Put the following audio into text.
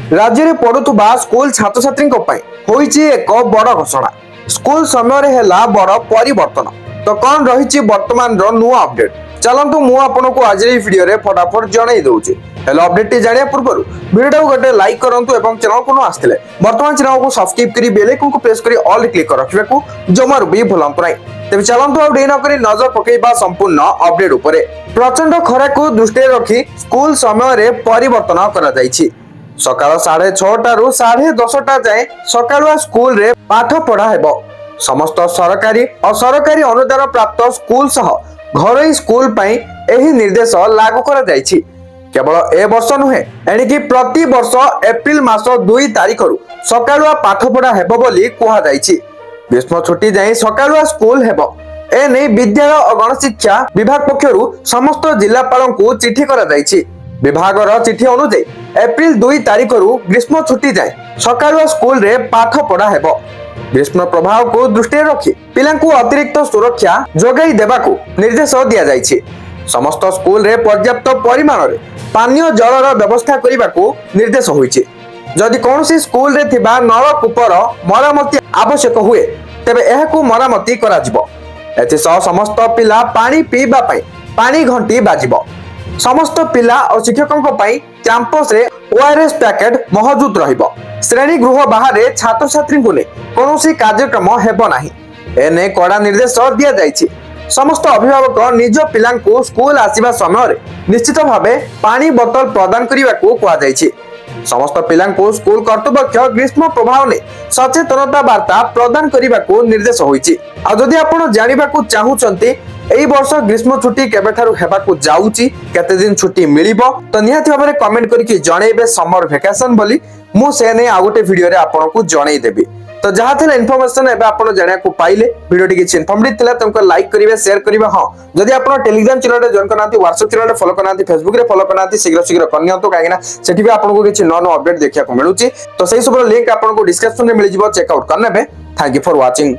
राज्य में पढ़ुवा स्कूल छात्र छात्री होईची एक बड़ घोषणा। स्कूल समय है बड़ परिवर्तन। तो कौन रही वर्तमान नुआ अपडेट चलतु मुझे आज वीडियो रे फटाफट जन दूसरी। हेलो अपडेट जाना पूर्व वीडियो गोटे लाइक करूँ और चैनल को आसते बर्तमान चैनल को सब्सक्राइब कर बेल आइकन को प्रेस कर ऑल क्लिक कर रखा जमार भी भूलु ना। तेज चलतु नक नजर पकेबा संपूर्ण अपडेट उपरे। प्रचंड खरा को दृष्टि रखी स्कूल समय परिवर्तन कर सकाल 6:30 रु 10:30 जाए सकालुआ स्कूल रे पाठ पढ़ा हेबो। समस्त सरकारी और सरकारी अनुदान प्राप्त स्कूल सह घरोई स्कूल पई एही निर्देश लागू करा जायछि। केवल ए वर्ष नुहे एणिकी प्रति वर्ष एप्रिल मास 2 तारिख रु सकालुआ पाठ पढ़ा हेबो बोली कुहा जायछि। ग्रीष्म छुट्टी जाए सकालुआ स्कूल हेबो। ए नै विद्यालय और गणशिक्षा विभाग पक्षरु समस्त जिलापाल को चिठी करा जायछि। विभागर चिठी अनुଯାयी एप्रिल 2 तारिख रु ग्रीष्म छुट्टी जाए सकालुआ स्कूल रे पाठ पढ़ा हेबो। ग्रीष्म प्रभाव को दृष्टि रखी पिलांकु अतिरिक्त सुरक्षा जोगाई देबाकू निर्देश दिया जायछि। समस्त स्कूल रे पर्याप्त परिमाण रे पानीय जलर व्यवस्था करिबाकू निर्देश होईछि। जदि कोनोसी स्कूल रे थिबा नलकूपर मरामती आवश्यक हुए तेबे एहाकू मरामती करा जिवो। एथिसह समस्त पिला पानी पीबा पई पानी घंटी बाजिबो। समस्त पिला और शिक्षकों कैंपस रे ओआरएस पैकेट मौजूद रहिबो। श्रेणी गृह बाहर छात्र छात्री को कौन कार्यक्रम हेबो नाही। एने कड़ा निर्देश दिया जायछि। समस्त अभिभावक निज पिला स्कूल आसीबा समय निश्चित भावे पानी बोतल प्रदान करने को कहा जायछि। समस्त पिला स्कूल कर्तृपक्ष ग्रीष्म प्रभाव ने सचेतनता वार्ता प्रदान करने को निर्देश होईछि। आ जदि आपण जानिबा को चाहूचंती एई वर्ष ग्रीष्म छुट्टी केबेठारु हेबाकू जाउची केते दिन छुट्टी मिलिबो तो निहाती भाबरे कमेंट करिकि जणैबे समर वेकेशन बोली मु से नै आ गोटे वीडियो रे आपनकू जणै देबी। तो जहाँ थिला इन्फॉर्मेशन एबे आपण जानिया को पाइले वीडियो टी किछ इन्फॉर्मेटिव थिला तुमको लाइक करिवे शेयर करिवे। हां जदि आपण टेलीग्राम चैनल रे जॉइन करनाती व्हाट्सएप चैनल रे फॉलो करनाती फेसबुक रे फॉलो करनाती शीघ्र शीघ्र करनियंतो काहेना सेठी भी आपनको किछ न अपडेट देखिया को मिलुची। तो सही सब लिंक आपनको डिस्क्रिप्शन रे मिल जिवो चेक आउट करनेबे। Thank you for watching.